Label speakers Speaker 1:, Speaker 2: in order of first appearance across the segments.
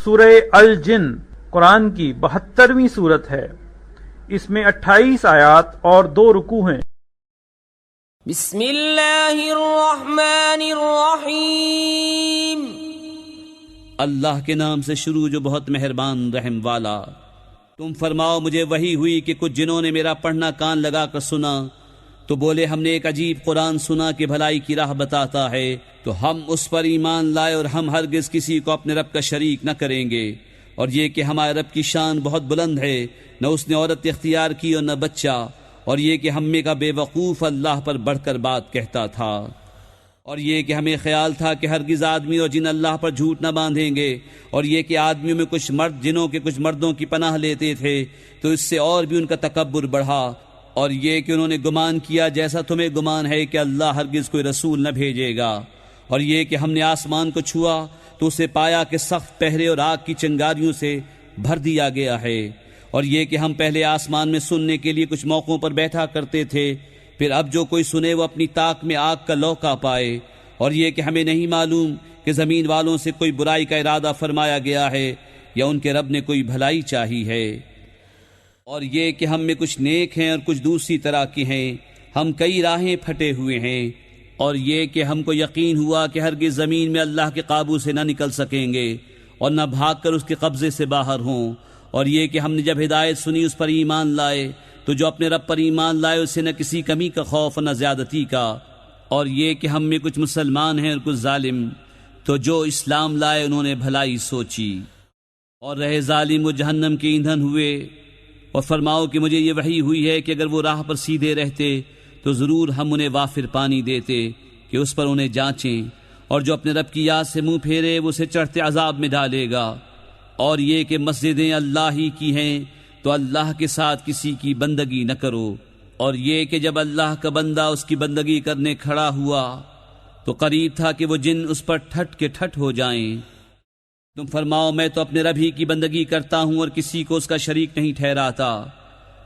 Speaker 1: سورہ الجن قرآن کی 72ویں سورت ہے۔ اس میں 28 آیات اور 2 رکوع ہیں۔
Speaker 2: بسم اللہ الرحمن الرحیم۔
Speaker 3: اللہ کے نام سے شروع جو بہت مہربان رحم والا۔ تم فرماؤ مجھے وحی ہوئی کہ کچھ جنہوں نے میرا پڑھنا کان لگا کر سنا تو بولے ہم نے ایک عجیب قرآن سنا کہ بھلائی کی راہ بتاتا ہے، تو ہم اس پر ایمان لائے اور ہم ہرگز کسی کو اپنے رب کا شریک نہ کریں گے، اور یہ کہ ہمارے رب کی شان بہت بلند ہے، نہ اس نے عورت اختیار کی اور نہ بچہ، اور یہ کہ ہم میں کا بے وقوف اللہ پر بڑھ کر بات کہتا تھا، اور یہ کہ ہمیں خیال تھا کہ ہرگز آدمی اور جن اللہ پر جھوٹ نہ باندھیں گے، اور یہ کہ آدمیوں میں کچھ مرد جنوں کے کچھ مردوں کی پناہ لیتے تھے تو اس سے اور بھی ان کا تکبر بڑھا، اور یہ کہ انہوں نے گمان کیا جیسا تمہیں گمان ہے کہ اللہ ہرگز کوئی رسول نہ بھیجے گا، اور یہ کہ ہم نے آسمان کو چھوا تو اسے پایا کہ سخت پہرے اور آگ کی چنگاریوں سے بھر دیا گیا ہے، اور یہ کہ ہم پہلے آسمان میں سننے کے لیے کچھ موقعوں پر بیٹھا کرتے تھے، پھر اب جو کوئی سنے وہ اپنی طاق میں آگ کا لوکا پائے، اور یہ کہ ہمیں نہیں معلوم کہ زمین والوں سے کوئی برائی کا ارادہ فرمایا گیا ہے یا ان کے رب نے کوئی بھلائی چاہی ہے، اور یہ کہ ہم میں کچھ نیک ہیں اور کچھ دوسری طرح کی ہیں، ہم کئی راہیں پھٹے ہوئے ہیں، اور یہ کہ ہم کو یقین ہوا کہ ہرگز زمین میں اللہ کے قابو سے نہ نکل سکیں گے اور نہ بھاگ کر اس کے قبضے سے باہر ہوں، اور یہ کہ ہم نے جب ہدایت سنی اس پر ایمان لائے تو جو اپنے رب پر ایمان لائے اسے نہ کسی کمی کا خوف نہ زیادتی کا، اور یہ کہ ہم میں کچھ مسلمان ہیں اور کچھ ظالم، تو جو اسلام لائے انہوں نے بھلائی سوچی، اور رہے ظالم وہ جہنم کے ایندھن ہوئے۔ اور فرماؤ کہ مجھے یہ وحی ہوئی ہے کہ اگر وہ راہ پر سیدھے رہتے تو ضرور ہم انہیں وافر پانی دیتے کہ اس پر انہیں جانچیں، اور جو اپنے رب کی یاد سے منہ پھیرے وہ اسے چڑھتے عذاب میں ڈالے گا، اور یہ کہ مسجدیں اللہ ہی کی ہیں تو اللہ کے ساتھ کسی کی بندگی نہ کرو، اور یہ کہ جب اللہ کا بندہ اس کی بندگی کرنے کھڑا ہوا تو قریب تھا کہ وہ جن اس پر ٹھٹ کے ٹھٹ ہو جائیں۔ تم فرماؤ میں تو اپنے رب ہی کی بندگی کرتا ہوں اور کسی کو اس کا شریک نہیں ٹھہراتا۔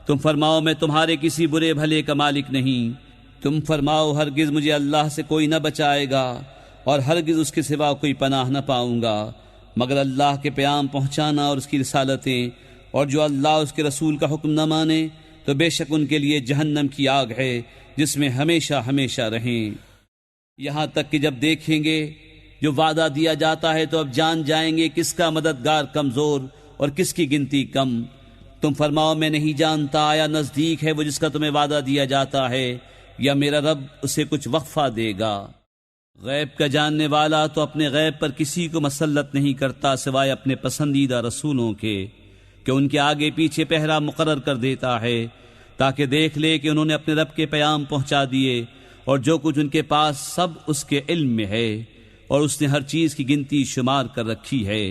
Speaker 3: تم فرماؤ میں تمہارے کسی برے بھلے کا مالک نہیں۔ تم فرماؤ ہرگز مجھے اللہ سے کوئی نہ بچائے گا اور ہرگز اس کے سوا کوئی پناہ نہ پاؤں گا مگر اللہ کے پیام پہنچانا اور اس کی رسالتیں، اور جو اللہ اس کے رسول کا حکم نہ مانے تو بے شک ان کے لیے جہنم کی آگ ہے جس میں ہمیشہ ہمیشہ رہیں، یہاں تک کہ جب دیکھیں گے جو وعدہ دیا جاتا ہے تو اب جان جائیں گے کس کا مددگار کمزور اور کس کی گنتی کم۔ تم فرماؤ میں نہیں جانتا آیا نزدیک ہے وہ جس کا تمہیں وعدہ دیا جاتا ہے یا میرا رب اسے کچھ وقفہ دے گا۔ غیب کا جاننے والا تو اپنے غیب پر کسی کو مسلط نہیں کرتا سوائے اپنے پسندیدہ رسولوں کے، کہ ان کے آگے پیچھے پہرا مقرر کر دیتا ہے تاکہ دیکھ لے کہ انہوں نے اپنے رب کے پیام پہنچا دیے، اور جو کچھ ان کے پاس سب اس کے علم میں ہے، اور اس نے ہر چیز کی گنتی شمار کر رکھی ہے۔